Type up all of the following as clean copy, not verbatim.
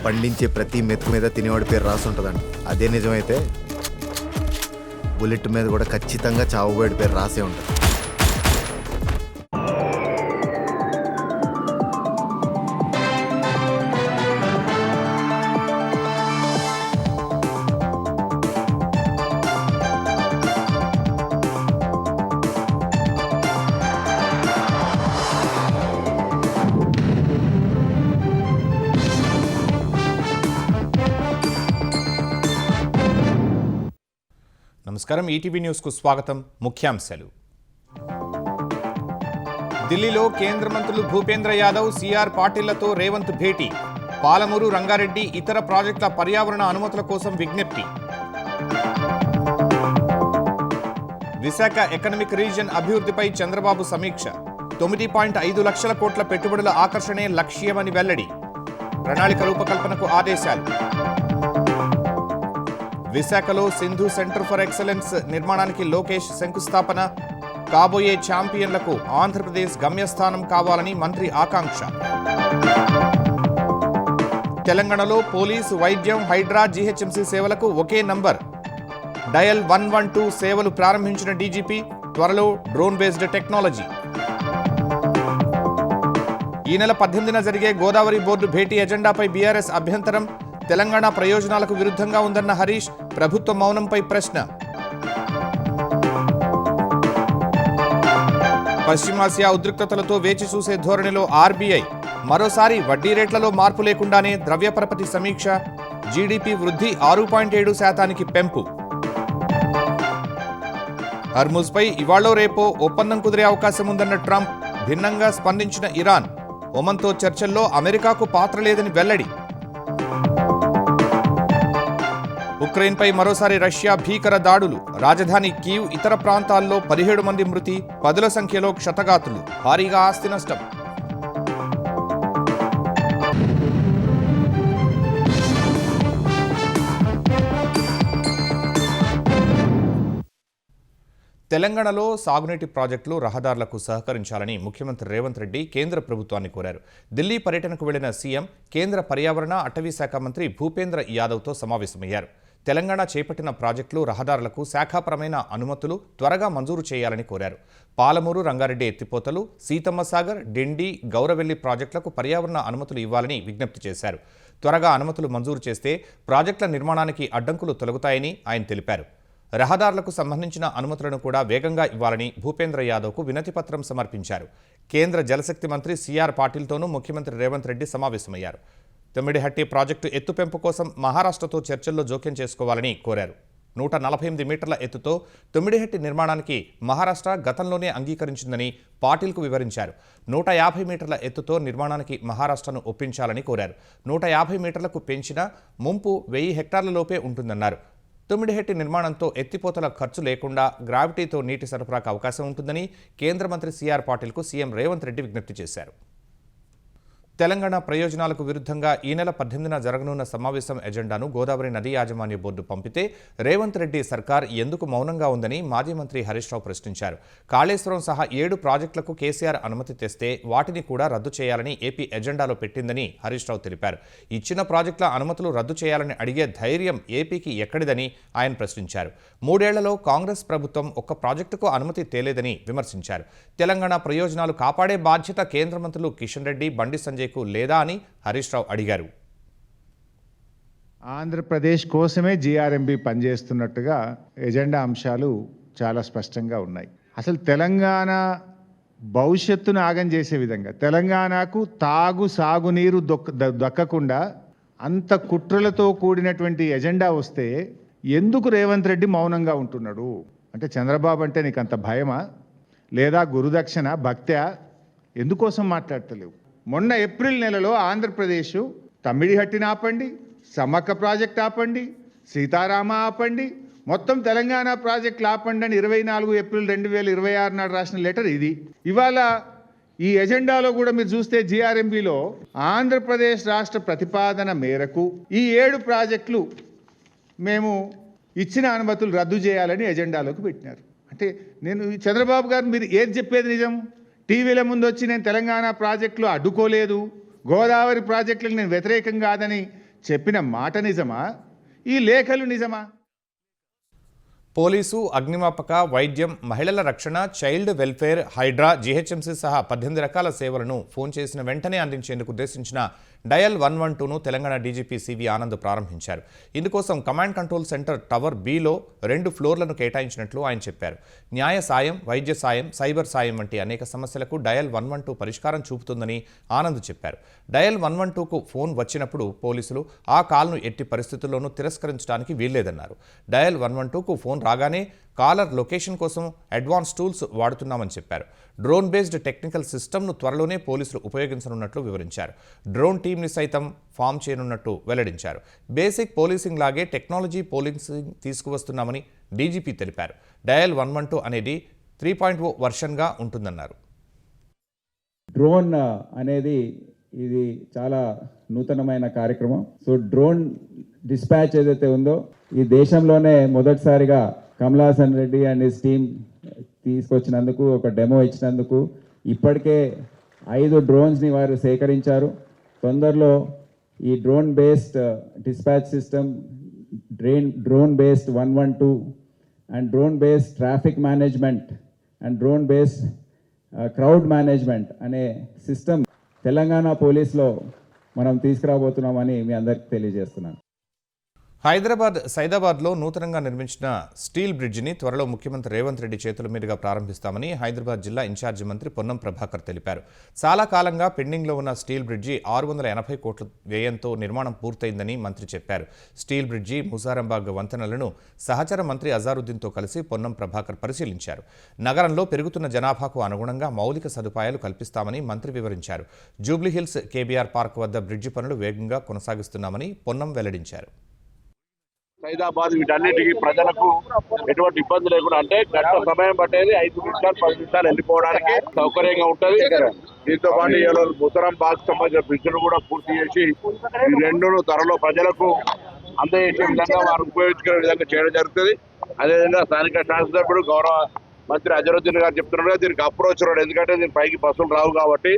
పండించే ప్రతి మెతుకు మీద తినేవాడి పేరు రాసి ఉంటుందండి. అదే నిజమైతే బుల్లెట్ మీద కూడా ఖచ్చితంగా చావుబోయేడి పేరు రాసే ఉంటుంది. నమస్కారం, ఈటీవీ న్యూస్కు స్వాగతం. ముఖ్యాంశాలు. ఢిల్లీలో కేంద్ర మంత్రులు భూపేంద్ర యాదవ్, సిఆర్ పాటిళ్లతో రేవంత్ భేటీ. పాలమూరు, రంగారెడ్డి ఇతర ప్రాజెక్టుల పర్యావరణ అనుమతుల కోసం విజ్ఞప్తి. విశాఖ ఎకనామిక్ రీజియన్ అభివృద్ధిపై చంద్రబాబు సమీక్ష. 9.5 లక్షల కోట్ల పెట్టుబడుల ఆకర్షణే లక్ష్యమని వెల్లడి. ప్రణాళిక రూపకల్పనకు ఆదేశాలు. విశాఖలో సింధు సెంటర్ ఫర్ ఎక్సలెన్స్ నిర్మాణానికి లోకేష్ శంకుస్థాపన. కాబోయే ఛాంపియన్లకు ఆంధ్రప్రదేశ్ గమ్యస్థానం కావాలని మంత్రి ఆకాంక్ష. తెలంగాణలో పోలీసు, వైద్యం, హైడ్రా, జీహెచ్ఎంసీ సేవలకు ఒకే నంబర్. డయల్ 112 సేవలు ప్రారంభించిన డీజీపీ. త్వరలో డ్రోన్ బేస్డ్ టెక్నాలజీ. ఈ నెల 18న జరిగే గోదావరి బోర్డు భేటీ ఎజెండాపై బీఆర్ఎస్ అభ్యంతరం. తెలంగాణ ప్రయోజనాలకు విరుద్ధంగా ఉందన్న హరీష్. ప్రభుత్వ మౌనంపై ప్రశ్న. పశ్చిమాసియా ఉద్రిక్తతలతో వేచి చూసే ధోరణిలో ఆర్బీఐ. మరోసారి వడ్డీ రేట్లలో మార్పు లేకుండానే ద్రవ్యపరపతి సమీక్ష. జీడీపీ వృద్ధి 6.7% పెంపు. హర్ముజ్పై ఇవాళో రేపో ఒప్పందం కుదిరే అవకాశం ఉందన్న ట్రంప్. భిన్నంగా స్పందించిన ఇరాన్. ఒమన్తో చర్చల్లో అమెరికాకు పాత్ర లేదని వెల్లడి. ఉక్రెయిన్పై మరోసారి రష్యా భీకర దాడులు. రాజధాని కీవ్, ఇతర ప్రాంతాల్లో 17 మంది మృతి, పదుల సంఖ్యలో క్షతగాతులు, భారీగా ఆస్తి నష్టం. తెలంగాణలో సాగునీటి ప్రాజెక్టులు, రహదారులకు సహకరించాలని ముఖ్యమంత్రి రేవంత్ రెడ్డి కేంద్ర ప్రభుత్వాన్ని కోరారు. ఢిల్లీ పర్యటనకు వెళ్లిన సీఎం కేంద్ర పర్యావరణ, అటవీ శాఖ మంత్రి భూపేంద్ర యాదవ్తో సమావేశమయ్యారు. తెలంగాణ చేపట్టిన ప్రాజెక్టులు, రహదారులకు శాఖాపరమైన అనుమతులు త్వరగా మంజూరు చేయాలని కోరారు. పాలమూరు, రంగారెడ్డి ఎత్తిపోతలు, సీతమ్మ సాగర్, డెండి, గౌరవెల్లి ప్రాజెక్టులకు పర్యావరణ అనుమతులు ఇవ్వాలని విజ్ఞప్తి చేశారు. త్వరగా అనుమతులు మంజూరు చేస్తే ప్రాజెక్టుల నిర్మాణానికి అడ్డంకులు తొలగుతాయని ఆయన తెలిపారు. రహదారులకు సంబంధించిన అనుమతులను కూడా వేగంగా ఇవ్వాలని భూపేంద్ర యాదవ్కు వినతిపత్రం సమర్పించారు. కేంద్ర జలశక్తి మంత్రి సిఆర్ పాటిల్తోనూ ముఖ్యమంత్రి రేవంత్ రెడ్డి సమావేశమయ్యారు. తొమ్మిడిహట్టి ప్రాజెక్టు ఎత్తుపెంపు కోసం మహారాష్ట్రతో చర్చల్లో జోక్యం చేసుకోవాలని కోరారు. 148 మీటర్ల ఎత్తుతో తొమ్మిడిహట్టి నిర్మాణానికి మహారాష్ట్ర గతంలోనే అంగీకరించిందని పాటిల్కు వివరించారు. 150 మీటర్ల ఎత్తుతో నిర్మాణానికి మహారాష్ట్రను ఒప్పించాలని కోరారు. 150 మీటర్లకు పెంచిన ముంపు 1000 హెక్టార్లలోపే ఉంటుందన్నారు. తొమ్మిడిహట్టి నిర్మాణంతో ఎత్తిపోతల ఖర్చు లేకుండా గ్రావిటీతో నీటి సరఫరాకు అవకాశం ఉంటుందని కేంద్ర మంత్రి సిఆర్ పాటిల్కు సీఎం రేవంత్ రెడ్డి విజ్ఞప్తి చేశారు. తెలంగాణ ప్రయోజనాలకు విరుద్ధంగా ఈ నెల 18న జరగనున్న సమావేశం ఎజెండాను గోదావరి నదీ యాజమాన్య బోర్డు పంపితే రేవంత్ రెడ్డి సర్కార్ ఎందుకు మౌనంగా ఉందని మాజీ మంత్రి హరీష్ రావు ప్రశ్నించారు. కాళేశ్వరం సహా 7 ప్రాజెక్టులకు కేసీఆర్ అనుమతి తెస్తే వాటిని కూడా రద్దు చేయాలని ఏపీ ఎజెండాలో పెట్టిందని హరీష్ రావు తెలిపారు. ఇచ్చిన ప్రాజెక్టుల అనుమతులు రద్దు చేయాలని అడిగే ధైర్యం ఏపీకి ఎక్కడిదని ఆయన ప్రశ్నించారు. 3 ఏళ్లలో కాంగ్రెస్ ప్రభుత్వం ఒక్క ప్రాజెక్టుకు అనుమతి తేలేదని విమర్శించారు. తెలంగాణ ప్రయోజనాలు కాపాడే బాధ్యత కేంద్ర మంత్రులు కిషన్ రెడ్డి, బండి సంజయ్ లేదా అని హరీష్ రావు అడిగారు. ఆంధ్రప్రదేశ్ కోసమే జీఆర్ఎంబీ పనిచేస్తున్నట్టుగా ఎజెండా అంశాలు చాలా స్పష్టంగా ఉన్నాయి. అసలు తెలంగాణ భవిష్యత్తును ఆగం చేసే విధంగా, తెలంగాణకు సాగునీరు దక్కకుండా అంత కుట్రలతో కూడినటువంటి ఎజెండా వస్తే ఎందుకు రేవంత్ రెడ్డి మౌనంగా ఉంటున్నాడు? అంటే చంద్రబాబు అంటే నీకు అంత భయమా, లేదా గురుదక్షిణ, భక్త్యా? ఎందుకోసం మాట్లాడతలేవు? మొన్న ఏప్రిల్ నెలలో ఆంధ్రప్రదేశ్ తమ్మిడిహట్టిని ఆపండి, సమ్మక్క ప్రాజెక్ట్ ఆపండి, సీతారామ ఆపండి, మొత్తం తెలంగాణ ప్రాజెక్టులు ఆపండి అని 24 ఏప్రిల్ 2026 నాడు రాసిన లెటర్ ఇది. ఇవాళ ఈ ఎజెండాలో కూడా మీరు చూస్తే జీఆర్ఎంబీలో ఆంధ్రప్రదేశ్ రాష్ట్ర ప్రతిపాదన మేరకు ఈ 7 ప్రాజెక్టులు మేము ఇచ్చిన అనుమతులు రద్దు చేయాలని ఎజెండాలోకి పెట్టినారు. అంటే నేను చంద్రబాబు గారు మీరు ఏది చెప్పేది నిజం? టీవీల ముందు వచ్చి నేను తెలంగాణ ప్రాజెక్టులు అడ్డుకోలేదు, గోదావరి ప్రాజెక్టులకు నేను వ్యతిరేకం కాదని చెప్పిన మాట నిజమా, ఈ లేఖలు నిజమా? పోలీసు, అగ్నిమాపక, వైద్యం, మహిళల రక్షణ, చైల్డ్ వెల్ఫేర్, హైడ్రా, జీహెచ్ఎంసీ సహా 18 రకాల సేవలను ఫోన్ చేసిన వెంటనే అందించేందుకు ఉద్దేశించిన డయల్ 112ను తెలంగాణ డీజీపీ సివి ఆనంద్ ప్రారంభించారు. ఇందుకోసం command control centre tower below 2 ఫ్లోర్లను కేటాయించినట్లు ఆయన చెప్పారు. న్యాయ సాయం, వైద్య సాయం, సైబర్ సాయం వంటి అనేక సమస్యలకు డయల్ 112 పరిష్కారం చూపుతుందని ఆనంద్ చెప్పారు. డయల్ 112కు ఫోన్ వచ్చినప్పుడు పోలీసులు ఆ కాల్ను ఎట్టి పరిస్థితుల్లోనూ తిరస్కరించడానికి వీల్లేదన్నారు. డయల్ 112కు ఫోన్ రాగానే కాలర్ లొకేషన్ కోసం అడ్వాన్స్ టూల్స్ వాడుతున్నామని చెప్పారు. డ్రోన్ బేస్డ్ టెక్నికల్ సిస్టమ్ను త్వరలోనే పోలీసులు ఉపయోగించనున్నట్లు వివరించారు. డ్రోన్ టీంని సైతం ఫామ్ చేయనున్నట్టు వెల్లడించారు. బేసిక్ పోలీసింగ్ లాగే టెక్నాలజీ పోలీసింగ్ తీసుకువస్తున్నామని డీజీపీ తెలిపారు. డయల్ 112 అనేది 3.0 వర్షన్గా ఉంటుందన్నారు. డ్రోన్ అనేది ఇది చాలా నూతనమైన కార్యక్రమం. సో డ్రోన్ డిస్పాచ్ ఏదైతే ఉందో ఈ దేశంలోనే మొదటిసారిగా Kamalasan Reddy and his team తీసుకొచ్చినందుకు, ఒక డెమో ఇచ్చినందుకు ఇప్పటికే 5 డ్రోన్స్ని వారు సేకరించారు. తొందరలో ఈ drone based dispatch system, drone based 112 and drone based traffic management and drone based crowd management అనే సిస్టమ్ తెలంగాణ పోలీస్లో మనం తీసుకురాబోతున్నామని మీ అందరికీ తెలియజేస్తున్నాను. హైదరాబాద్ సైదాబాద్లో నూతనంగా నిర్మించిన స్టీల్ బ్రిడ్జిని త్వరలో ముఖ్యమంత్రి రేవంత్ రెడ్డి చేతుల మీదుగా ప్రారంభిస్తామని హైదరాబాద్ జిల్లా ఇన్ఛార్జి మంత్రి పొన్నం ప్రభాకర్ తెలిపారు. చాలా కాలంగా పెండింగ్లో ఉన్న స్టీల్ బ్రిడ్జి 680 కోట్ల వ్యయంతో నిర్మాణం పూర్తయిందని మంత్రి చెప్పారు. స్టీల్ బ్రిడ్జి, ముజారంబాగ్ వంతెనలను సహచర మంత్రి అజారుద్దీన్తో కలిసి పొన్నం ప్రభాకర్ పరిశీలించారు. నగరంలో పెరుగుతున్న జనాభాకు అనుగుణంగా మౌలిక సదుపాయాలు కల్పిస్తామని మంత్రి వివరించారు. జూబ్లీహిల్స్ కేబీఆర్ పార్క్ వద్ద బ్రిడ్జి పనులు వేగంగా కొనసాగిస్తున్నామని పొన్నం వెల్లడించారు. సైదాబాద్ వీటన్నిటికీ ప్రజలకు ఎటువంటి ఇబ్బంది లేకుండా, అంటే గంట సమయం పట్టేది 5 నిమిషాలు 10 నిమిషాలు వెళ్ళిపోవడానికి సౌకర్యంగా ఉంటది. దీంతో పాటు ముసరం బాగ్ సంబంధించిన బ్రిడ్జ్ను కూడా పూర్తి చేసి ఈ రెండును త్వరలో ప్రజలకు అందజేసే విధంగా వారు ఉపయోగించుకునే విధంగా చేయడం జరుగుతుంది. అదేవిధంగా స్థానిక శాసనసభ్యుడు గౌరవ మంత్రి అజరుద్దీన్ గారు చెప్తున్నారు, దీనికి అప్రోచ్ రోడ్, ఎందుకంటే దీని పైకి బస్సులు రావు కాబట్టి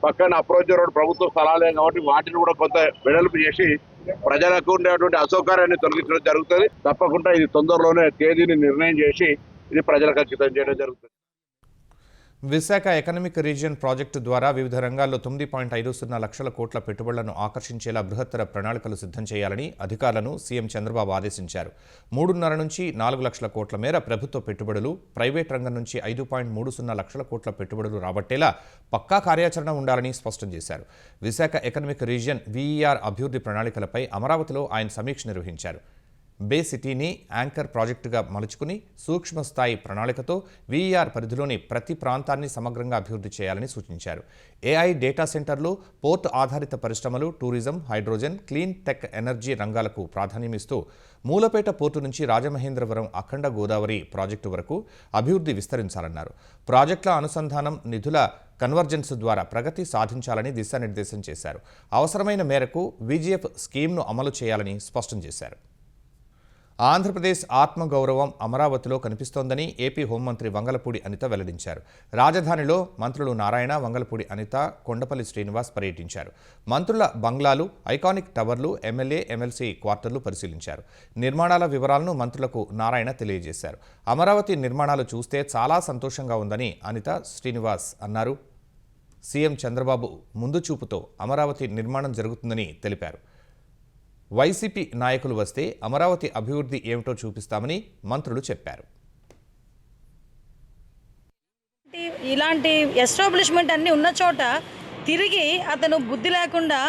పక్కన అప్రోచ్ రోడ్ ప్రభుత్వ స్థలాలే కాబట్టి వాటిని కూడా కొంత వెడల్పు చేసి ప్రజలకు ఉండేటువంటి అసౌకర్యాన్ని తొలగించడం జరుగుతుంది. తప్పకుండా ఇది తొందరలోనే తేదీని నిర్ణయం చేసి ఇది ప్రజలకు అంకితం చేయడం జరుగుతుంది. విశాఖ ఎకనామిక్ రీజియన్ ప్రాజెక్టు ద్వారా వివిధ రంగాల్లో 9.50 లక్షల కోట్ల పెట్టుబడులను ఆకర్షించేలా బృహత్తర ప్రణాళికలు సిద్ధం చేయాలని అధికారులను సీఎం చంద్రబాబు ఆదేశించారు. 3.5 నుంచి 4 లక్షల కోట్ల మేర ప్రభుత్వ పెట్టుబడులు, ప్రైవేట్ రంగం నుంచి 5.30 లక్షల కోట్ల పెట్టుబడులు రాబట్టేలా పక్కా కార్యాచరణ ఉండాలని స్పష్టం చేశారు. విశాఖ ఎకనామిక్ రీజియన్ వీఈఆర్ అభివృద్ధి ప్రణాళికలపై అమరావతిలో ఆయన సమీక్ష నిర్వహించారు. బే సిటీని యాంకర్ ప్రాజెక్టుగా మలుచుకుని సూక్ష్మ స్థాయి ప్రణాళికతో వీఈఆర్ పరిధిలోని ప్రతి ప్రాంతాన్ని సమగ్రంగా అభివృద్ధి చేయాలని సూచించారు. ఏఐ, డేటా సెంటర్లు, పోర్ట్ ఆధారిత పరిశ్రమలు, tourism, hydrogen, clean tech, energy రంగాలకు ప్రాధాన్యమిస్తూ మూలపేట పోర్టు నుంచి రాజమహేంద్రవరం అఖండ గోదావరి ప్రాజెక్టు వరకు అభివృద్ధి విస్తరించాలన్నారు. ప్రాజెక్టుల అనుసంధానం, నిధుల కన్వర్జెన్స్ ద్వారా ప్రగతి సాధించాలని దిశానిర్దేశం చేశారు. అవసరమైన మేరకు విజిఎఫ్ స్కీమ్ను అమలు చేయాలని స్పష్టం చేశారు. ఆంధ్రప్రదేశ్ ఆత్మగౌరవం అమరావతిలో కనిపిస్తోందని ఏపీ హోంమంత్రి వంగలపూడి అనిత వెల్లడించారు. రాజధానిలో మంత్రులు నారాయణ, వంగలపూడి అనిత, కొండపల్లి శ్రీనివాస్ పర్యటించారు. మంత్రుల బంగ్లాలు, ఐకానిక్ టవర్లు, ఎమ్మెల్యే, ఎమ్మెల్సీ క్వార్టర్లు పరిశీలించారు. నిర్మాణాల వివరాలను మంత్రులకు నారాయణ తెలియజేశారు. అమరావతి నిర్మాణాలు చూస్తే చాలా సంతోషంగా ఉందని అనిత, శ్రీనివాస్ అన్నారు. సీఎం చంద్రబాబు ముందు చూపుతో అమరావతి నిర్మాణం జరుగుతుందని తెలిపారు. వైసీపీ నాయకులు వస్తే అమరావతి అభివృద్ధి ఏమిటో చూపిస్తామని మంత్రులు చెప్పారు. ఇలాంటి ఎస్టాబ్లిష్మెంట్ అన్నీ ఉన్న చోట తిరిగి అతను బుద్ధి లేకుండా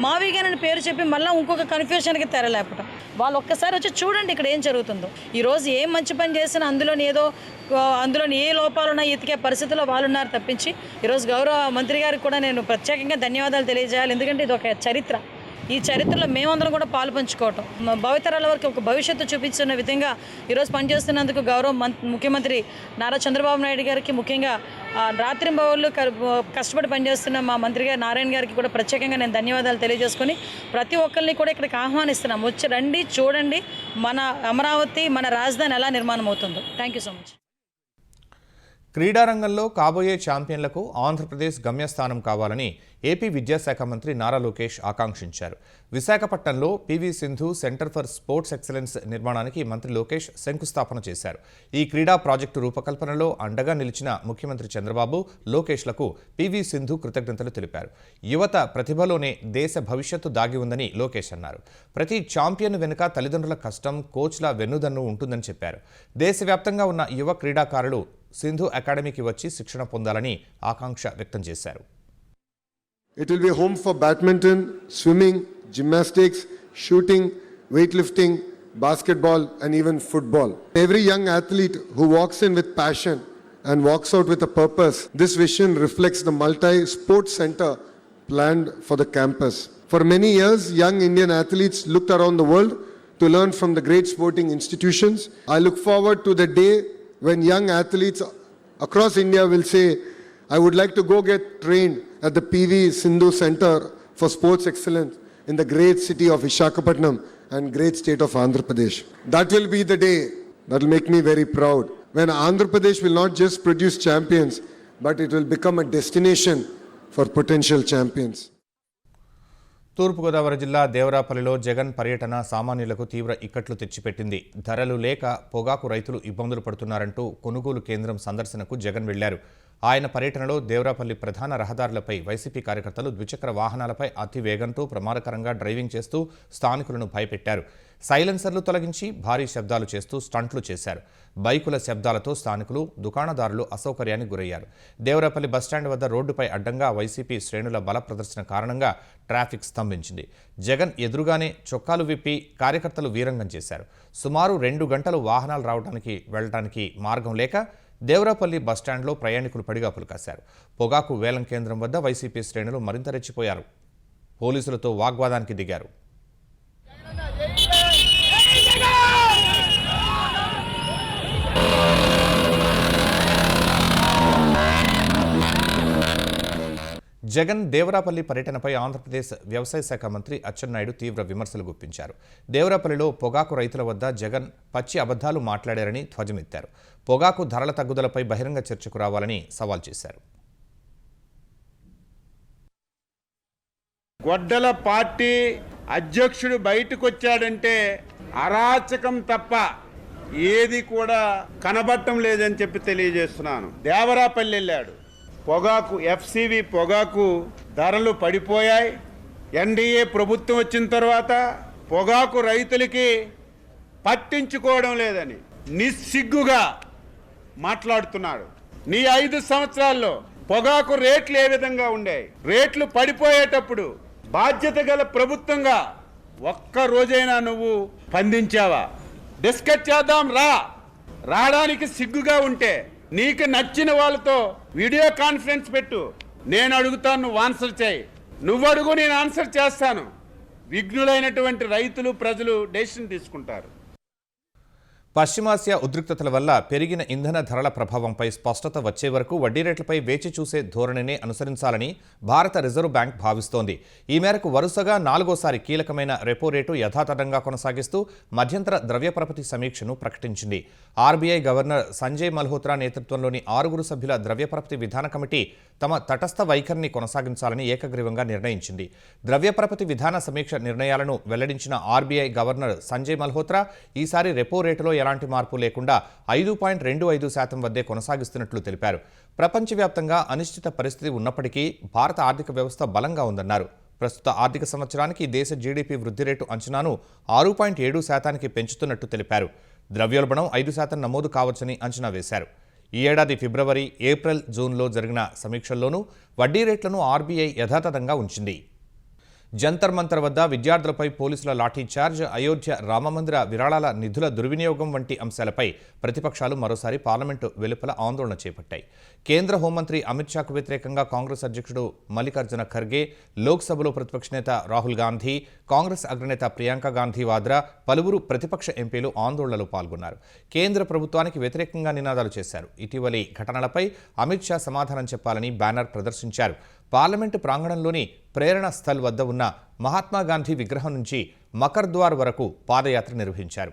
మావిగానని పేరు చెప్పి మళ్ళీ ఇంకొక కన్ఫ్యూషన్కి తెరలేపటం. వాళ్ళు ఒక్కసారి వచ్చి చూడండి ఇక్కడ ఏం జరుగుతుందో. ఈరోజు ఏం మంచి పని చేసినా అందులోని ఏ లోపాలున్నా ఎతికే పరిస్థితుల్లో వాళ్ళు ఉన్నారు తప్పించి, ఈరోజు గౌరవ మంత్రి గారికి కూడా నేను ప్రత్యేకంగా ధన్యవాదాలు తెలియజేయాలి. ఎందుకంటే ఇది ఒక చరిత్ర. ఈ చరిత్రలో మేమందరం కూడా పాలు పంచుకోవటం, భవితరాల వరకు ఒక భవిష్యత్తు చూపించిన విధంగా ఈరోజు పనిచేస్తున్నందుకు గౌరవ ముఖ్యమంత్రి నారా చంద్రబాబు నాయుడు గారికి, ముఖ్యంగా రాత్రింబవళ్ళు కష్టపడి పనిచేస్తున్న మా మంత్రి గారు నారాయణ గారికి కూడా ప్రత్యేకంగా నేను ధన్యవాదాలు తెలియజేసుకొని ప్రతి ఒక్కరిని కూడా ఇక్కడికి ఆహ్వానిస్తున్నాం. వచ్చి రండి, చూడండి మన అమరావతి, మన రాజధాని ఎలా నిర్మాణం అవుతుందో. Thank you so much. క్రీడారంగంలో కాబోయే ఛాంపియన్లకు ఆంధ్రప్రదేశ్ గమ్యస్థానం కావాలని ఏపీ విద్యాశాఖ మంత్రి నారా లోకేష్ ఆకాంక్షించారు. విశాఖపట్నంలో PV Sindhu centre for sports excellence నిర్మాణానికి మంత్రి లోకేష్ శంకుస్థాపన చేశారు. ఈ క్రీడా ప్రాజెక్టు రూపకల్పనలో అండగా నిలిచిన ముఖ్యమంత్రి చంద్రబాబు, లోకేష్లకు పివి సింధు కృతజ్ఞతలు తెలిపారు. యువత ప్రతిభలోనే దేశ భవిష్యత్తు దాగి ఉందని లోకేష్ అన్నారు. ప్రతి ఛాంపియన్ వెనుక తల్లిదండ్రుల కష్టం, కోచ్ల వెన్నుదన్ను ఉంటుందని చెప్పారు. దేశవ్యాప్తంగా ఉన్న యువ క్రీడాకారులు సింధు అకాడమీకి వచ్చి శిక్షణ పొందాలని ఆకాంక్ష వ్యక్తం చేశారు. It will be a home for badminton, swimming, gymnastics, shooting, weightlifting, basketball and even football. Every young athlete who walks in with passion and walks out with a purpose, this vision reflects the multi-sports center planned for the campus. For many years, young Indian athletes looked around the world to learn from the great sporting institutions. I look forward to the day when young athletes across India will say, I would like to go get trained at the PV Sindhu Center for Sports Excellence in the great city of Visakhapatnam and great state of Andhra Pradesh. That will be the day that will make me very proud, when Andhra Pradesh will not just produce champions, but it will become a destination for potential champions. తూర్పుగోదావరి జిల్లా దేవరాపల్లిలో జగన్ పర్యటన సామాన్యులకు తీవ్ర ఇక్కట్లు తెచ్చిపెట్టింది. ధరలు లేక పొగాకు రైతులు ఇబ్బందులు పడుతున్నారంటూ కొనుగోలు కేంద్రం సందర్శనకు జగన్ వెళ్లారు. ఆయన పర్యటనలో దేవరాపల్లి ప్రధాన రహదారులపై వైసీపీ కార్యకర్తలు ద్విచక్ర వాహనాలపై అతి వేగంతో ప్రమాదకరంగా డ్రైవింగ్ చేస్తూ స్థానికులను భయపెట్టారు. సైలెన్సర్లు తొలగించి భారీ శబ్దాలు చేస్తూ స్టంట్లు చేశారు. బైకుల శబ్దాలతో స్థానికులు, దుకాణదారులు అసౌకర్యానికి గురయ్యారు. దేవరాపల్లి బస్టాండ్ వద్ద రోడ్డుపై అడ్డంగా వైసీపీ శ్రేణుల బల ప్రదర్శన కారణంగా ట్రాఫిక్ స్తంభించింది. జగన్ ఎదురుగానే చొక్కాలు విప్పి కార్యకర్తలు వీరంగం చేశారు. సుమారు 2 గంటలు వాహనాలు వెళ్లడానికి మార్గం లేక దేవరాపల్లి బస్టాండ్లో ప్రయాణికులు పడిగాపులు కాశారు. పొగాకు వేలం కేంద్రం వద్ద వైసీపీ శ్రేణులు మరింత రెచ్చిపోయారు. పోలీసులతో వాగ్వాదానికి దిగారు. జగన్ దేవరాపల్లి పర్యటనపై ఆంధ్రప్రదేశ్ వ్యవసాయ శాఖ మంత్రి అచ్చెన్నాయుడు తీవ్ర విమర్శలు గుప్పించారు. దేవరాపల్లిలో పొగాకు రైతుల వద్ద జగన్ పచ్చి అబద్ధాలు మాట్లాడారని ధ్వజమెత్తారు. పొగాకు ధరల తగ్గుదలపై బహిరంగ చర్చకు రావాలని సవాల్ చేశారు. గొడ్డల పార్టీ అధ్యక్షుడు బయటకు వచ్చాడంటే అరాచకం తప్ప ఏది కూడా కనబడటం లేదని చెప్పి తెలియజేస్తున్నాను. దేవరాపల్లి వెళ్ళాడు. పొగాకు ఎఫ్సివి పొగాకు ధరలు పడిపోయాయి. ఎన్డీఏ ప్రభుత్వం వచ్చిన తర్వాత పొగాకు రైతులకి పట్టించుకోవడం లేదని నిస్సిగ్గుగా మాట్లాడుతున్నాడు. నీ 5 సంవత్సరాల్లో పొగాకు రేట్లు ఏ విధంగా ఉండేవి? రేట్లు పడిపోయేటప్పుడు బాధ్యత గల ప్రభుత్వంగా ఒక్క రోజైనా నువ్వు స్పందించావా? డిస్కస్ చేద్దాం రావడానికి సిగ్గుగా ఉంటే నీకు నచ్చిన వాళ్ళతో వీడియో కాన్ఫరెన్స్ పెట్టు. నేను అడుగుతాను, నువ్వు ఆన్సర్ చేయి. నువ్వు అడుగు, నేను ఆన్సర్ చేస్తాను. విఘ్నులైనటువంటి రైతులు, ప్రజలు డెసిషన్ తీసుకుంటారు. పశ్చిమాసియా ఉద్రిక్తతల వల్ల పెరిగిన ఇంధన ధరల ప్రభావంపై స్పష్టత వచ్చే వరకు వడ్డీ రేట్లపై వేచి చూసే ధోరణినే అనుసరించాలని భారత రిజర్వ్ బ్యాంక్ భావిస్తోంది. ఈ మేరకు వరుసగా 4వసారి కీలకమైన రెపో రేటు యథాతథంగా కొనసాగిస్తూ మధ్యంతర ద్రవ్యపరపతి సమీక్షను ప్రకటించింది. ఆర్బీఐ గవర్నర్ సంజయ్ మల్హోత్రా నేతృత్వంలోని 6 సభ్యుల ద్రవ్యపరపతి విధాన కమిటీ తమ తటస్థ వైఖరిని కొనసాగించాలని ఏకగ్రీవంగా నిర్ణయించింది. ద్రవ్యపరపతి విధాన సమీక్ష నిర్ణయాలను వెల్లడించిన ఆర్బీఐ గవర్నర్ సంజయ్ మల్హోత్రా ఈసారి రెపో రేటులో ఎలాంటి మార్పు లేకుండా 5.25% వద్దే కొనసాగిస్తున్నట్లు తెలిపారు. ప్రపంచవ్యాప్తంగా అనిశ్చిత పరిస్థితి ఉన్నప్పటికీ భారత ఆర్థిక వ్యవస్థ బలంగా ఉందన్నారు. ప్రస్తుత ఆర్థిక సంవత్సరానికి దేశ జీడీపీ వృద్ధి రేటు అంచనాను 6.7%కి పెంచుతున్నట్టు తెలిపారు. ద్రవ్యోల్బణం 5% నమోదు కావచ్చని అంచనా వేశారు. ఈ ఏడాది ఫిబ్రవరి, ఏప్రిల్, జూన్లో జరిగిన సమీక్షల్లోనూ వడ్డీ రేట్లను ఆర్బీఐ యథాతథంగా ఉంచింది. జంతర్ మంతర్ వద్ద విద్యార్థులపై పోలీసుల లాఠీచార్జ్, అయోధ్య రామమందిర విరాళాల నిధుల దుర్వినియోగం వంటి అంశాలపై ప్రతిపక్షాలు మరోసారి పార్లమెంటు వెలుపల ఆందోళన చేపట్టాయి. కేంద్ర హోంమంత్రి అమిత్ షాకు వ్యతిరేకంగా కాంగ్రెస్ అధ్యక్షుడు మల్లికార్జున ఖర్గే, లోక్సభలో ప్రతిపక్ష నేత రాహుల్ గాంధీ, కాంగ్రెస్ అగ్రనేత ప్రియాంక గాంధీ వాద్రా, పలువురు ప్రతిపక్ష ఎంపీలు ఆందోళనలో పాల్గొన్నారు. కేంద్ర ప్రభుత్వానికి వ్యతిరేకంగా నినాదాలు చేశారు. ఇటీవలి ఘటనలపై అమిత్ షా సమాధానం చెప్పాలని బ్యానర్ ప్రదర్శించారు. పార్లమెంటు ప్రాంగణంలోని ప్రేరణ స్థల్ వద్ద ఉన్న మహాత్మాగాంధీ విగ్రహం నుంచి మకర్ ద్వార్ వరకు పాదయాత్ర నిర్వహించారు.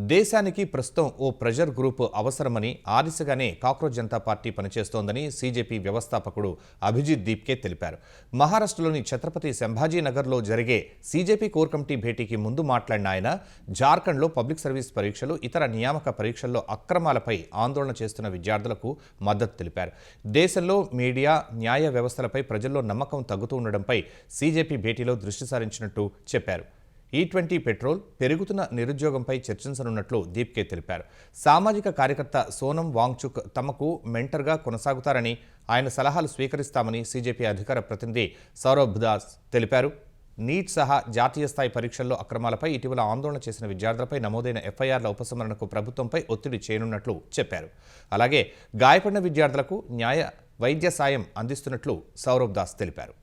దేశానికి ప్రస్తుతం ఓ ప్రెషర్ గ్రూప్ అవసరమని ఆ దిశగానే కాక్రోచ్ జనతా పార్టీ పనిచేస్తోందని సీజేపీ వ్యవస్థాపకుడు అభిజిత్ దీప్కే తెలిపారు. మహారాష్ట్రలోని ఛత్రపతి సంభాజీనగర్లో జరిగే సీజేపీ కోర్ కమిటీ భేటీకి ముందు మాట్లాడిన ఆయన జార్ఖండ్లో పబ్లిక్ సర్వీస్ పరీక్షలు, ఇతర నియామక పరీక్షల్లో అక్రమాలపై ఆందోళన చేస్తున్న విద్యార్థులకు మద్దతు తెలిపారు. దేశంలో మీడియా, న్యాయ వ్యవస్థలపై ప్రజల్లో నమ్మకం తగ్గుతూ ఉండడంపై సీజేపీ భేటీలో దృష్టి సారించినట్టు చెప్పారు. E20 పెట్రోల్, పెరుగుతున్న నిరుద్యోగంపై చర్చించనున్నట్లు దీప్కే తెలిపారు. సామాజిక కార్యకర్త సోనం వాంగ్చుక్ తమకు మెంటర్గా కొనసాగుతారని, ఆయన సలహాలు స్వీకరిస్తామని సీజేపీ అధికార ప్రతినిధి సౌరభ్ దాస్ తెలిపారు. నీట్ సహా జాతీయ స్థాయి పరీక్షల్లో అక్రమాలపై ఇటీవల ఆందోళన చేసిన విద్యార్థులపై నమోదైన ఎఫ్ఐఆర్ల ఉపసంహరణకు ప్రభుత్వంపై ఒత్తిడి చేయనున్నట్లు చెప్పారు. అలాగే గాయపడిన విద్యార్థులకు వైద్య సాయం అందిస్తున్నట్లు సౌరభ్ దాస్ తెలిపారు.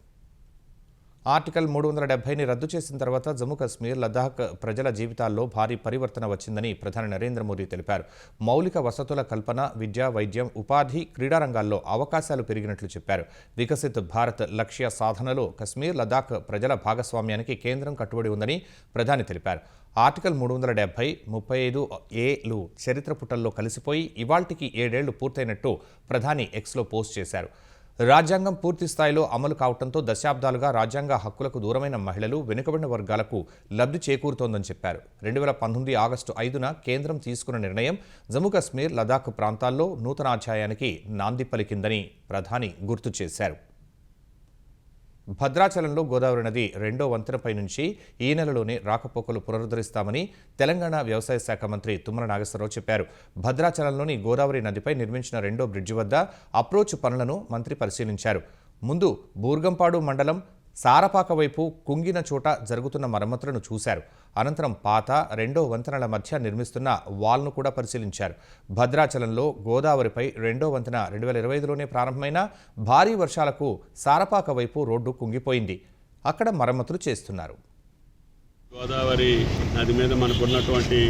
ఆర్టికల్ 370ని రద్దు చేసిన తర్వాత జమ్మూ కశ్మీర్, లద్దాఖ్ ప్రజల జీవితాల్లో భారీ పరివర్తన వచ్చిందని ప్రధాని నరేంద్ర మోదీ తెలిపారు. మౌలిక వసతుల కల్పన, విద్య, వైద్యం, ఉపాధి, క్రీడా రంగాల్లో అవకాశాలు పెరిగినట్లు చెప్పారు. వికసిత్ భారత్ లక్ష్య సాధనలో కశ్మీర్, లద్దాఖ్ ప్రజల భాగస్వామ్యానికి కేంద్రం కట్టుబడి ఉందని ప్రధాని తెలిపారు. ఆర్టికల్ 370, 35A చరిత్ర పుటల్లో కలిసిపోయి ఇవాళ్టికి 7 ఏళ్లు పూర్తయినట్టు ప్రధాని ఎక్స్లో పోస్ట్ చేశారు. రాజ్యాంగం పూర్తి స్థాయిలో అమలు కావడంతో దశాబ్దాలుగా రాజ్యాంగ హక్కులకు దూరమైన మహిళలు, వెనుకబడిన వర్గాలకు లబ్ధి చేకూరుతోందని చెప్పారు. 2019 ఆగస్టు 5న కేంద్రం తీసుకున్న నిర్ణయం జమ్మూ కశ్మీర్, లదాఖ్ ప్రాంతాల్లో నూతన అధ్యాయానికి నాంది పలికిందని ప్రధాని గుర్తు చేశారు. భద్రాచలంలో గోదావరి నది 2వ వంతెనపై నుంచి ఈ నెలలోనే రాకపోకలు పునరుద్ధరిస్తామని తెలంగాణ వ్యవసాయ శాఖ మంత్రి తుమ్మల నాగేశ్వరరావు చెప్పారు. భద్రాచలంలోని గోదావరి నదిపై నిర్మించిన 2వ బ్రిడ్జి వద్ద అప్రోచ్ పనులను మంత్రి పరిశీలించారు. ముందు బూర్గంపాడు మండలం సారపాక వైపు కుంగిన చోట జరుగుతున్న మరమ్మతులను చూశారు. అనంతరం పాత, 2వ వంతెనల మధ్య నిర్మిస్తున్న వాల్ను కూడా పరిశీలించారు. భద్రాచలంలో గోదావరిపై 2వ వంతెన 2025లోనే ప్రారంభమైన భారీ వర్షాలకు సారపాక వైపు రోడ్డు కుంగిపోయింది. అక్కడ మరమ్మతులు చేస్తున్నారు. గోదావరి నది మీద మనకున్నటువంటి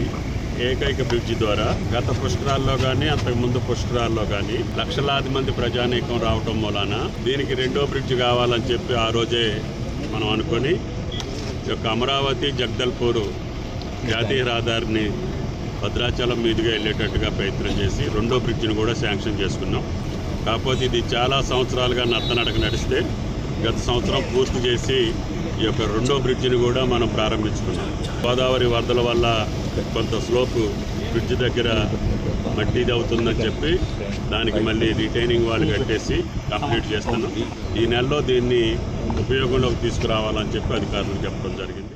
ఏకైక బ్రిడ్జి ద్వారా గత పుష్కరాల్లో కానీ, అంతకుముందు పుష్కరాల్లో కానీ లక్షలాది మంది ప్రజానీకం రావటం మూలాన దీనికి 2వ బ్రిడ్జి కావాలని చెప్పి ఆ రోజే మనం అనుకొని ఈ యొక్క అమరావతి జగదల్పూర్ జాతీయ రహదారిని భద్రాచలం మీదుగా వెళ్ళేటట్టుగా ప్రయత్నం చేసి 2వ బ్రిడ్జిని కూడా శాంక్షన్ చేసుకున్నాం. కాకపోతే ఇది చాలా సంవత్సరాలుగా నత్తనడక నడిస్తే గత సంవత్సరం పూర్తి చేసి ఈ యొక్క 2వ బ్రిడ్జిని కూడా మనం ప్రారంభించుకున్నాం. గోదావరి వరదల వల్ల కొంత స్లోపు బ్రిడ్జి దగ్గర మట్టిది అవుతుందని చెప్పి దానికి మళ్ళీ రిటైనింగ్ వాళ్ళు కట్టేసి కంప్లీట్ చేస్తున్నాం. ఈ నెలలో దీన్ని ఉపయోగంలోకి తీసుకురావాలని చెప్పి అధికారులకు చెప్పడం జరిగింది.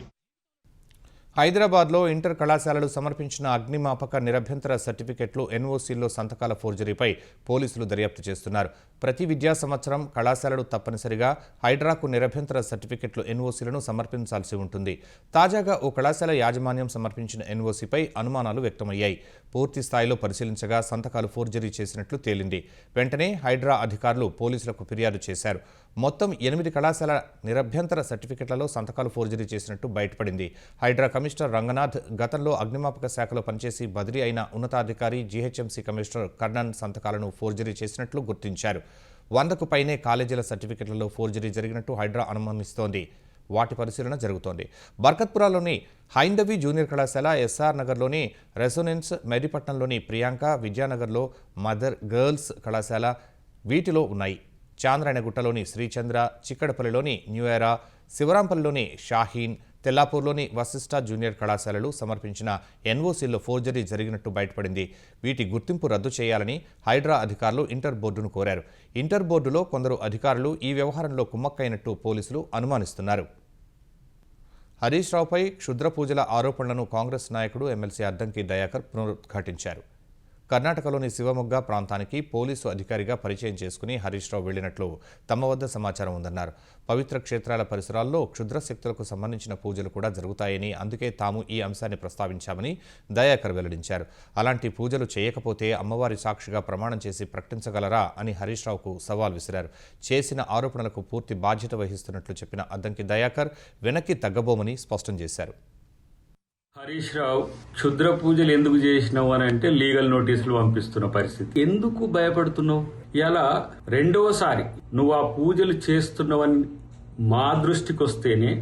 హైదరాబాద్లో ఇంటర్ కళాశాలలు సమర్పించిన అగ్నిమాపక నిరభ్యంతర సర్టిఫికెట్లు, ఎన్ఓసీల్లో సంతకాల ఫోర్జరీపై పోలీసులు దర్యాప్తు చేస్తున్నారు. ప్రతి విద్యా సంవత్సరం కళాశాలలు తప్పనిసరిగా హైడ్రాకు నిరభ్యంతర సర్టిఫికెట్లు, ఎన్ఓసీలను సమర్పించాల్సి ఉంటుంది. తాజాగా ఓ కళాశాల యాజమాన్యం సమర్పించిన ఎన్ఓసీపై అనుమానాలు వ్యక్తమయ్యాయి. పూర్తి స్థాయిలో పరిశీలించగా సంతకాలు ఫోర్జరీ చేసినట్లు తేలింది. వెంటనే హైడ్రా అధికారులు పోలీసులకు ఫిర్యాదు చేశారు. మొత్తం 8 కళాశాల నిరభ్యంతర సర్టిఫికెట్లలో సంతకాలు ఫోర్జరీ చేసినట్టు బయటపడింది. హైడ్రా కమిషనర్ రంగనాథ్ గతంలో అగ్నిమాపక శాఖలో పనిచేసి బదిలీ అయిన ఉన్నతాధికారి జీహెచ్ఎంసీ కమిషనర్ కర్ణన్ సంతకాలను ఫోర్జరీ చేసినట్లు గుర్తించారు. 100కు పైనే కాలేజీల సర్టిఫికెట్లలో ఫోర్జరీ జరిగినట్టు హైడ్రా అనుమానిస్తోంది. వాటి పరిశీలన జరుగుతోంది. బర్కత్పురాలోని హైందవి జూనియర్ కళాశాల, ఎస్ఆర్ నగర్లోని రెసోనెన్స్, మెహదీపట్నంలోని ప్రియాంక, విద్యానగర్లో మదర్ గర్ల్స్ కళాశాల వీటిలో ఉన్నాయి. చాంద్రాయణగుట్టలోని శ్రీచంద్ర, చిక్కడపల్లిలోని న్యూ ఎరా, శివరాంపల్లిలోని షాహీన్, తెల్లాపూర్లోని వశిష్ఠ జూనియర్ కళాశాలలు సమర్పించిన ఎన్ఓసీల్లో ఫోర్జరీ జరిగినట్టు బయటపడింది. వీటి గుర్తింపు రద్దు చేయాలని హైడ్రా అధికారులు ఇంటర్ బోర్డును కోరారు. ఇంటర్ బోర్డులో కొందరు అధికారులు ఈ వ్యవహారంలో కుమ్మక్కైనట్టు పోలీసులు అనుమానిస్తున్నారు. హరీష్ రావుపై క్షుద్ర పూజల ఆరోపణలను కాంగ్రెస్ నాయకుడు ఎమ్మెల్సీ అద్దంకి దయాకర్ పునరుద్ఘాటించారు. కర్ణాటకలోని శివమొగ్గ ప్రాంతానికి పోలీసు అధికారిగా పరిచయం చేసుకుని హరీష్ రావు వెళ్లినట్లు తమ వద్ద సమాచారం ఉందన్నారు. పవిత్ర క్షేత్రాల పరిసరాల్లో క్షుద్ర శక్తులకు సంబంధించిన పూజలు కూడా జరుగుతాయని, అందుకే తాము ఈ అంశాన్ని ప్రస్తావించామని దయాకర్ వెల్లడించారు. అలాంటి పూజలు చేయకపోతే అమ్మవారి సాక్షిగా ప్రమాణం చేసి ప్రకటించగలరా అని హరీష్ రావుకు సవాల్ విసిరారు. చేసిన ఆరోపణలకు పూర్తి బాధ్యత వహిస్తున్నట్లు చెప్పిన అద్దంకి దయాకర్ వెనక్కి తగ్గబోమని స్పష్టం చేశారు. హరీష్ రావు క్షుద్ర పూజలు ఎందుకు చేసినావు అని అంటే లీగల్ నోటీసులు పంపిస్తున్న పరిస్థితి. ఎందుకు భయపడుతున్నావు? ఇలా 2వసారి నువ్వు ఆ పూజలు చేస్తున్నావని మా దృష్టికి వస్తేనే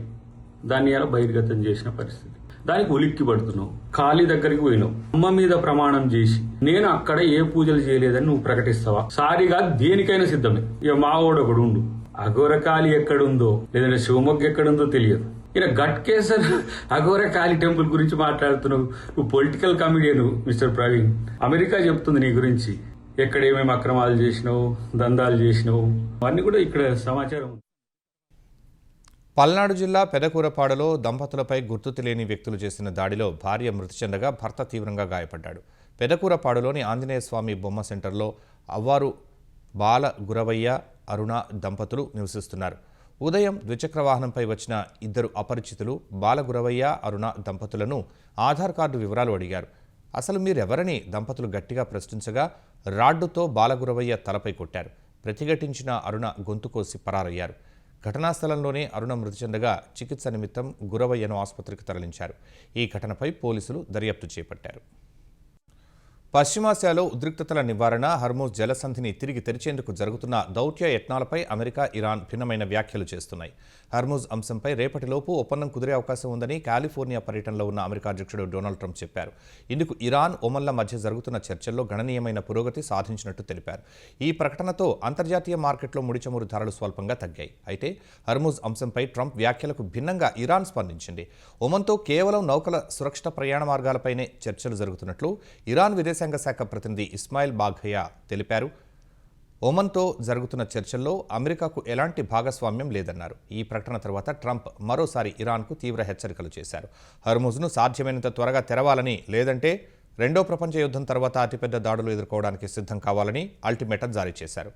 దాన్ని ఇలా బహిర్గతం చేసిన పరిస్థితి. దానికి ఉలిక్కి పడుతున్నావు. ఖాళీ దగ్గరికి పోయినావు, అమ్మ మీద ప్రమాణం చేసి నేను అక్కడ ఏ పూజలు చేయలేదని నువ్వు ప్రకటిస్తావా? సారిగా దేనికైనా సిద్ధమే. ఇక మావోడు ఒకడు ఉండు, అఘోరకాళి ఎక్కడుందో లేదంటే శివమొగ్గ ఎక్కడుందో తెలియదు. ఇలా గట్కేసర్ అఘోరకాళి టెంపుల్ గురించి మాట్లాడుతున్నావు. నువ్వు political comedian mister Praveen. America చెప్తుంది నీ గురించి, ఎక్కడ ఏమేమి అక్రమాలు చేసినావు, దందాలు చేసినావు, అవన్నీ కూడా ఇక్కడ సమాచారం. పల్నాడు జిల్లా పెదకూరపాడులో దంపతులపై గుర్తు తెలియని వ్యక్తులు చేసిన దాడిలో భార్య మృతి చెందగా భర్త తీవ్రంగా గాయపడ్డాడు. పెదకూరపాడులోని ఆంజనేయ స్వామి బొమ్మ సెంటర్లో అవ్వారు బాల గురవయ్య అరుణ దంపతులు నివసిస్తున్నారు. ఉదయం ద్విచక్ర వాహనంపై వచ్చిన ఇద్దరు అపరిచితులు బాలగురవయ్య అరుణ దంపతులను ఆధార్ కార్డు వివరాలు అడిగారు. అసలు మీరెవరని దంపతులు గట్టిగా ప్రశ్నించగా రాడ్డుతో బాలగురవయ్య తలపై కొట్టారు. ప్రతిఘటించిన అరుణ గొంతు కోసి పరారయ్యారు. ఘటనా స్థలంలోనే అరుణ మృతి చెందగా చికిత్స నిమిత్తం గురవయ్యను ఆసుపత్రికి తరలించారు. ఈ ఘటనపై పోలీసులు దర్యాప్తు చేపట్టారు. పశ్చిమాసియాలో ఉద్రిక్తతల నివారణ, హర్మూజ్ జలసంధిని తిరిగి తెరిచేందుకు జరుగుతున్న దౌత్య యత్నాలపై అమెరికా, ఇరాన్ భిన్నమైన వ్యాఖ్యలు చేస్తున్నాయి. హర్మూజ్ అంశంపై రేపటిలోపు ఒప్పందం కుదిరే అవకాశం ఉందని కాలిఫోర్నియా పర్యటనలో ఉన్న అమెరికా అధ్యక్షుడు డొనాల్డ్ ట్రంప్ చెప్పారు. ఇందుకు ఇరాన్, ఒమన్ల మధ్య జరుగుతున్న చర్చల్లో గణనీయమైన పురోగతి సాధించినట్టు తెలిపారు. ఈ ప్రకటనతో అంతర్జాతీయ మార్కెట్లో ముడి చమురు ధరలు స్వల్పంగా తగ్గాయి. అయితే హర్మూజ్ అంశంపై ట్రంప్ వ్యాఖ్యలకు భిన్నంగా ఇరాన్ స్పందించింది. ఒమన్తో కేవలం నౌకల సురక్షిత ప్రయాణ మార్గాలపైనే చర్చలు జరుగుతున్నట్లు ఇరాన్ విదేశాంగ శాఖ ప్రతినిధి ఇస్మాయిల్ బాఘయా తెలిపారు. ఒమన్తో జరుగుతున్న చర్చల్లో అమెరికాకు ఎలాంటి భాగస్వామ్యం లేదన్నారు. ఈ ప్రకటన తర్వాత ట్రంప్ మరోసారి ఇరాన్కు తీవ్ర హెచ్చరికలు చేశారు. హర్మూజ్ను సాధ్యమైనంత త్వరగా తెరవాలని, లేదంటే రెండో ప్రపంచ యుద్ధం తర్వాత అతిపెద్ద దాడులు ఎదుర్కోవడానికి సిద్ధం కావాలని అల్టిమేటం జారీ చేశారు.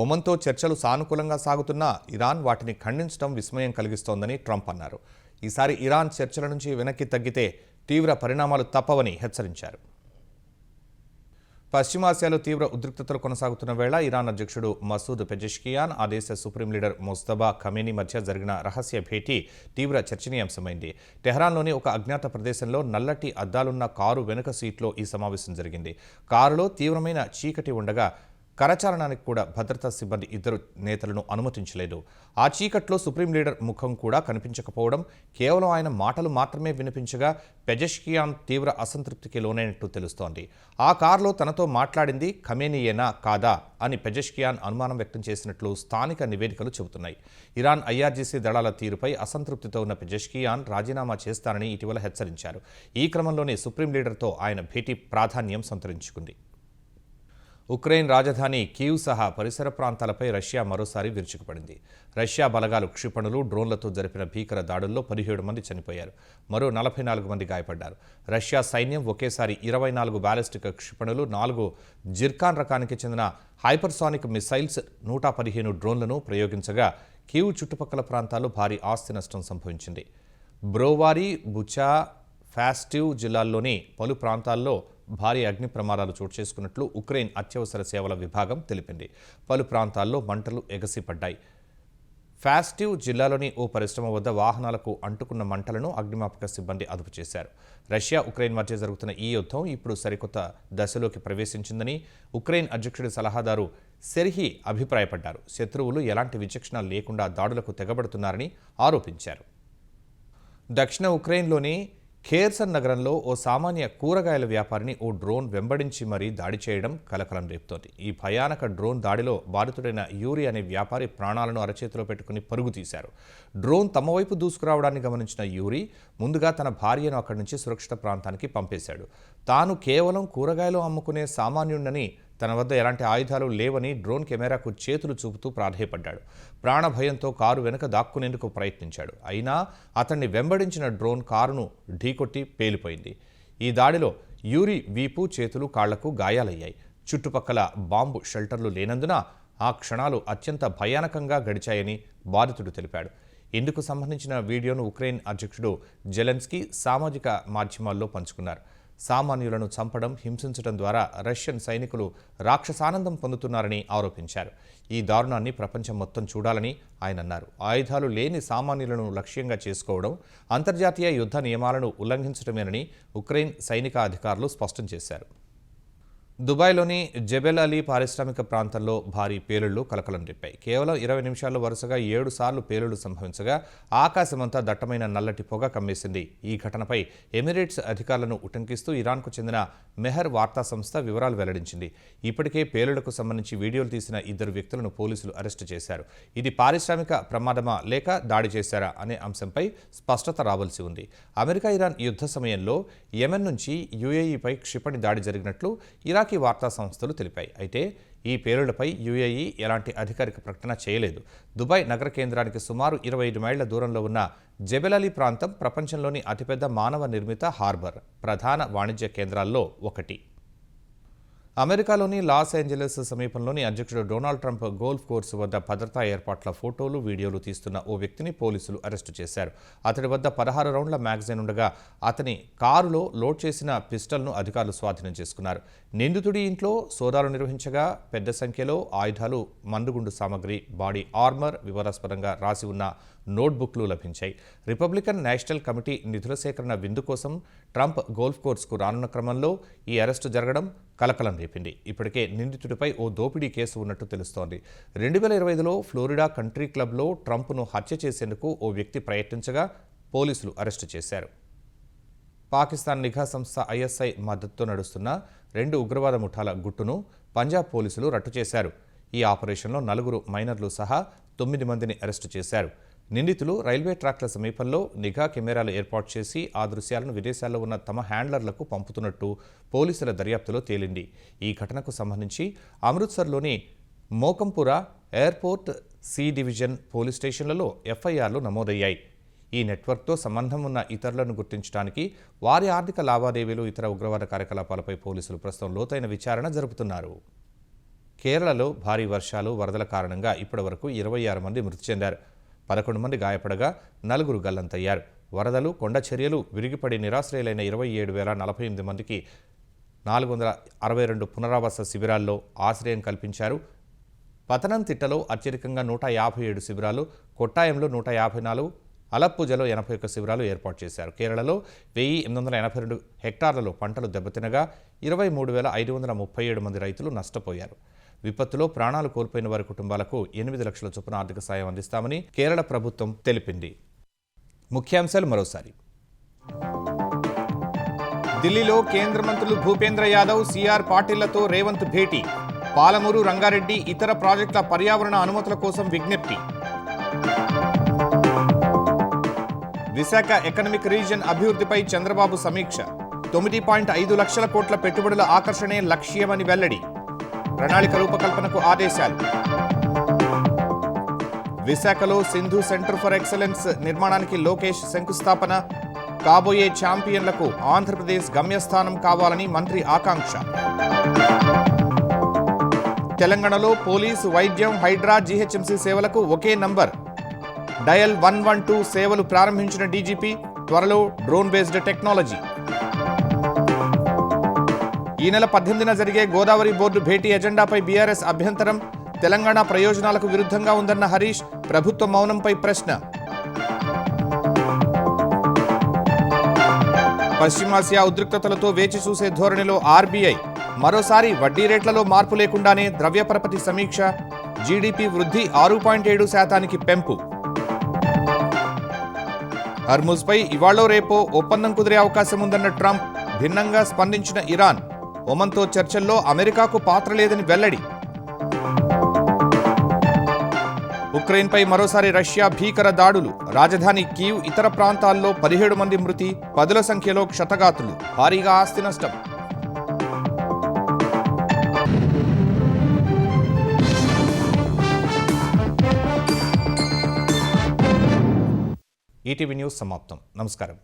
ఒమన్తో చర్చలు సానుకూలంగా సాగుతున్నా ఇరాన్ వాటిని ఖండించడం విస్మయం కలిగిస్తోందని ట్రంప్ అన్నారు. ఈసారి ఇరాన్ చర్చల నుంచి వెనక్కి తగ్గితే తీవ్ర పరిణామాలు తప్పవని హెచ్చరించారు. పశ్చిమాసియాలో తీవ్ర ఉద్రిక్తతలు కొనసాగుతున్న వేళ ఇరాన్ అధ్యక్షుడు మసూద్ పెజెష్కియాన్, ఆ దేశ సుప్రీం లీడర్ ముజ్తబా ఖమేనీ మధ్య జరిగిన రహస్య భేటీ తీవ్ర చర్చనీయాంశమైంది. టెహరాన్లోని ఒక అజ్ఞాత ప్రదేశంలో నల్లటి అద్దాలున్న కారు వెనుక సీట్లో ఈ సమావేశం జరిగింది. కారులో తీవ్రమైన చీకటి ఉండగా కరచాలనానికి కూడా భద్రతా సిబ్బంది ఇద్దరు నేతలను అనుమతించలేదు. ఆ చీకట్లో సుప్రీం లీడర్ ముఖం కూడా కనిపించకపోవడం, కేవలం ఆయన మాటలు మాత్రమే వినిపించగా పెజెష్కియాన్ తీవ్ర అసంతృప్తికి లోనైనట్టు తెలుస్తోంది. ఆ కారులో తనతో మాట్లాడింది ఖమేనీయేనా కాదా అని పెజెష్కియాన్ అనుమానం వ్యక్తం చేసినట్లు స్థానిక నివేదికలు చెబుతున్నాయి. ఇరాన్ ఐఆర్జీసీ దళాల తీరుపై అసంతృప్తితో ఉన్న పెజెష్కియాన్ రాజీనామా చేస్తారని ఇటీవల హెచ్చరించారు. ఈ క్రమంలోనే సుప్రీం లీడర్తో ఆయన భేటీ ప్రాధాన్యం సంతరించుకుంది. ఉక్రెయిన్ రాజధాని కీవ్ సహా పరిసర ప్రాంతాలపై రష్యా మరోసారి విరుచుకుపడింది. రష్యా బలగాలు క్షిపణులు, డ్రోన్లతో జరిపిన భీకర దాడుల్లో 17 మంది చనిపోయారు. మరో 44 మంది గాయపడ్డారు. రష్యా సైన్యం ఒకేసారి 24 బ్యాలిస్టిక్ క్షిపణులు, 4 జిర్కాన్ రకానికి చెందిన హైపర్సానిక్ మిసైల్స్, 115 డ్రోన్లను ప్రయోగించగా కీవ్ చుట్టుపక్కల ప్రాంతాల్లో భారీ ఆస్తి నష్టం సంభవించింది. బ్రోవారీ, బుచా, ఫాస్టివ్ జిల్లాల్లోని పలు ప్రాంతాల్లో భారీ అగ్ని ప్రమాదాలు చోటు చేసుకున్నట్లు ఉక్రెయిన్ అత్యవసర సేవల విభాగం తెలిపింది. పలు ప్రాంతాల్లో మంటలు ఎగసిపడ్డాయి. ఫాస్టివ్ జిల్లాలోని ఓ పరిశ్రమ వద్ద వాహనాలకు అంటుకున్న మంటలను అగ్నిమాపక సిబ్బంది అదుపు చేశారు. రష్యా, ఉక్రెయిన్ మధ్య జరుగుతున్న ఈ యుద్ధం ఇప్పుడు సరికొత్త దశలోకి ప్రవేశించిందని ఉక్రెయిన్ అధ్యక్షుడి సలహాదారు సెర్హీ అభిప్రాయపడ్డారు. శత్రువులు ఎలాంటి విచక్షణ లేకుండా దాడులకు తెగబడుతున్నారని ఆరోపించారు. దక్షిణ ఉక్రెయిన్లోని ఖేర్సన్ నగరంలో ఓ సామాన్య కూరగాయల వ్యాపారిని ఓ డ్రోన్ వెంబడించి మరీ దాడి చేయడం కలకలం రేపుతోంది. ఈ భయానక డ్రోన్ దాడిలో బాధితుడైన యూరి అనే వ్యాపారి ప్రాణాలను అరచేతిలో పెట్టుకుని పరుగు తీశారు. డ్రోన్ తమ వైపు దూసుకురావడాన్ని గమనించిన యూరి ముందుగా తన భార్యను అక్కడి నుంచి సురక్షిత ప్రాంతానికి పంపేశాడు. తాను కేవలం కూరగాయలు అమ్ముకునే సామాన్యుడని, తన వద్ద ఎలాంటి ఆయుధాలు లేవని డ్రోన్ కెమెరాకు చేతులు చూపుతూ ప్రాధేయపడ్డాడు. ప్రాణభయంతో కారు వెనుక దాక్కునేందుకు ప్రయత్నించాడు. అయినా అతన్ని వెంబడించిన డ్రోన్ కారును ఢీకొట్టి పేలిపోయింది. ఈ దాడిలో యూరి వీపు, చేతులు, కాళ్లకు గాయాలయ్యాయి. చుట్టుపక్కల బాంబు షెల్టర్లు లేనందున ఆ క్షణాలు అత్యంత భయానకంగా గడిచాయని బాధితుడు తెలిపాడు. ఇందుకు సంబంధించిన వీడియోను ఉక్రెయిన్ అధ్యక్షుడు జెలెన్స్కీ సామాజిక మాధ్యమాల్లో పంచుకున్నారు. సామాన్యులను చంపడం, హింసించడం ద్వారా రష్యన్ సైనికులు రాక్షసానందం పొందుతున్నారని ఆరోపించారు. ఈ దారుణాన్ని ప్రపంచం మొత్తం చూడాలని ఆయన అన్నారు. ఆయుధాలు లేని సామాన్యులను లక్ష్యంగా చేసుకోవడం అంతర్జాతీయ యుద్ధ నియమాలను ఉల్లంఘించడమేనని ఉక్రెయిన్ సైనిక అధికారులు స్పష్టం చేశారు. దుబాయ్లోని జబెల్ అలీ పారిశ్రామిక ప్రాంతంలో భారీ పేలుళ్లు కలకలం రేపాయి. కేవలం 20 నిమిషాల్లో వరుసగా 7 సార్లు పేలుళ్లు సంభవించగా ఆకాశమంతా దట్టమైన నల్లటి పొగ కమ్మేసింది. ఈ ఘటనపై ఎమిరేట్స్ అధికారులను ఉటంకిస్తూ ఇరాన్కు చెందిన మెహర్ వార్తా సంస్థ వివరాలు వెల్లడించింది. ఇప్పటికే పేలుళ్లకు సంబంధించి వీడియోలు తీసిన 2 వ్యక్తులను పోలీసులు అరెస్టు చేశారు. ఇది పారిశ్రామిక ప్రమాదమా లేక దాడి చేశారా అనే అంశంపై స్పష్టత రావాల్సి ఉంది. అమెరికా ఇరాన్ యుద్ధ సమయంలో యెమెన్ నుంచి యుఏఈపై క్షిపణి దాడి జరిగినట్లు ఇరాకీ వార్తా సంస్థలు తెలిపాయి. అయితే ఈ పేలుళ్లపై యుఏఈ ఎలాంటి అధికారిక ప్రకటన చేయలేదు. దుబాయ్ నగర కేంద్రానికి సుమారు 25 మైళ్ల దూరంలో ఉన్న జబెల్ అలీ ప్రాంతం ప్రపంచంలోని అతిపెద్ద మానవ నిర్మిత హార్బర్, ప్రధాన వాణిజ్య కేంద్రాల్లో ఒకటి. అమెరికాలోని లాస్ ఏంజలస్ సమీపంలోని అధ్యక్షుడు డొనాల్డ్ ట్రంప్ గోల్ఫ్ కోర్సు వద్ద భద్రతా ఏర్పాట్ల ఫోటోలు, వీడియోలు తీస్తున్న ఓ వ్యక్తిని పోలీసులు అరెస్టు చేశారు. అతడి వద్ద 16 రౌండ్ల మ్యాగజైన్ ఉండగా అతని కారులో లోడ్ చేసిన పిస్టల్ను అధికారులు స్వాధీనం చేసుకున్నారు. నిందితుడి ఇంట్లో సోదాలు నిర్వహించగా పెద్ద సంఖ్యలో ఆయుధాలు, మందుగుండు సామగ్రి, బాడీ ఆర్మర్, వివాదాస్పదంగా రాసి ఉన్న నోట్బుక్లు లభించాయి. రిపబ్లికన్ నేషనల్ కమిటీ నిధుల సేకరణ విందు కోసం ట్రంప్ గోల్ఫ్ కోర్సుకు రానున్న క్రమంలో ఈ అరెస్టు జరగడం కలకలం రేపింది. ఇప్పటికే నిందితుడిపై ఓ దోపిడీ కేసు ఉన్నట్టు తెలుస్తోంది. 2025లో ఫ్లోరిడా కంట్రీ క్లబ్లో ట్రంప్ను హత్య చేసేందుకు ఓ వ్యక్తి ప్రయత్నించగా పోలీసులు అరెస్టు చేశారు. పాకిస్తాన్ నిఘా సంస్థ ISI మద్దతుతో నడుస్తున్న 2 ఉగ్రవాద ముఠాల గుట్టును పంజాబ్ పోలీసులు రట్టు చేశారు. ఈ ఆపరేషన్లో 4 మైనర్లు సహా 9 మందిని అరెస్టు చేశారు. నిందితులు రైల్వే ట్రాక్ల సమీపంలో నిఘా కెమెరాలు ఏర్పాటు చేసి ఆ దృశ్యాలను విదేశాల్లో ఉన్న తమ హ్యాండ్లర్లకు పంపుతున్నట్టు పోలీసుల దర్యాప్తులో తేలింది. ఈ ఘటనకు సంబంధించి అమృత్సర్లోని మోకంపురా, ఎయిర్పోర్ట్, సి డివిజన్ పోలీస్ స్టేషన్లలో FIRలు నమోదయ్యాయి. ఈ నెట్వర్క్తో సంబంధం ఉన్న ఇతరులను గుర్తించడానికి, వారి ఆర్థిక లావాదేవీలు, ఇతర ఉగ్రవాద కార్యకలాపాలపై పోలీసులు ప్రస్తుతం లోతైన విచారణ జరుపుతున్నారు. కేరళలో భారీ వర్షాలు, వరదల కారణంగా ఇప్పటివరకు 26 మంది మృతి చెందారు. 11 మంది గాయపడగా 4 గల్లంతయ్యారు. వరదలు, కొండ చర్యలు విరిగిపడి నిరాశ్రయులైన 27,048 మందికి 462 పునరావాస శిబిరాల్లో ఆశ్రయం కల్పించారు. పతనంతిట్టలో అత్యధికంగా 157 శిబిరాలు, కొట్టాయంలో 154, అలప్పుజలో 81 శిబిరాలు ఏర్పాటు చేశారు. కేరళలో 1,882 హెక్టార్లలో పంటలు దెబ్బతినగా 23,537 మంది రైతులు నష్టపోయారు. విపత్తులో ప్రాణాలు కోల్పోయిన వారి కుటుంబాలకు 8 లక్షల చొప్పున ఆర్థిక సాయం అందిస్తామని కేరళ ప్రభుత్వం తెలిపింది. ముఖ్యాంశాలు మరోసారి. ఢిల్లీలో కేంద్ర మంత్రులు భూపేంద్ర యాదవ్, సిఆర్ పాటిళ్లతో రేవంత్ భేటీ. పాలమూరు, రంగారెడ్డి ఇతర ప్రాజెక్టుల పర్యావరణ అనుమతుల కోసం విజ్ఞప్తి. విశాఖ ఎకనామిక్ రీజియన్ అభివృద్ధిపై చంద్రబాబు సమీక్ష. 9.5 లక్షల కోట్ల పెట్టుబడుల ఆకర్షణే లక్ష్యమని వెల్లడి. ప్రణాళిక రూపకల్పనకు ఆదేశాలు. విశాఖలో సింధు సెంటర్ ఫర్ ఎక్సలెన్స్ నిర్మాణానికి లోకేష్ శంకుస్థాపన. కాబోయే ఛాంపియన్లకు ఆంధ్రప్రదేశ్ గమ్యస్థానం కావాలని మంత్రి ఆకాంక్ష. తెలంగాణలో పోలీసు, వైద్యం, హైడ్రా, GHMC సేవలకు ఒకే నంబర్. డయల్ 112 సేవలు ప్రారంభించిన డీజీపీ. త్వరలో డ్రోన్ బేస్డ్ టెక్నాలజీ. ఈ నెల 18న జరిగే గోదావరి బోర్డు భేటీ ఎజెండాపై బీఆర్ఎస్ అభ్యంతరం. తెలంగాణ ప్రయోజనాలకు విరుద్ధంగా ఉందన్న హరీష్. ప్రభుత్వ మౌనంపై ప్రశ్న. పశ్చిమాసియా ఉద్రిక్తతలతో వేచి చూసే ధోరణిలో RBI. మరోసారి వడ్డీ రేట్లలో మార్పు లేకుండానే ద్రవ్యపరపతి సమీక్ష. జీడీపీ వృద్ధి 6.7% పెంపు. హర్ముజ్పై ఇవాళో రేపో ఒప్పందం కుదిరే అవకాశం ఉందన్న ట్రంప్. భిన్నంగా స్పందించిన ఇరాన్. ఒమన్తో చర్చల్లో అమెరికాకు పాత్ర లేదని వెల్లడి. ఉక్రెయిన్పై మరోసారి రష్యా భీకర దాడులు. రాజధాని కీవ్, ఇతర ప్రాంతాల్లో 17 మంది మృతి, 10ల సంఖ్యలో క్షతగాతులు. భారీగా ఆస్తి నష్టం. ఈటీవీ న్యూస్ సమాప్తం. నమస్కారం.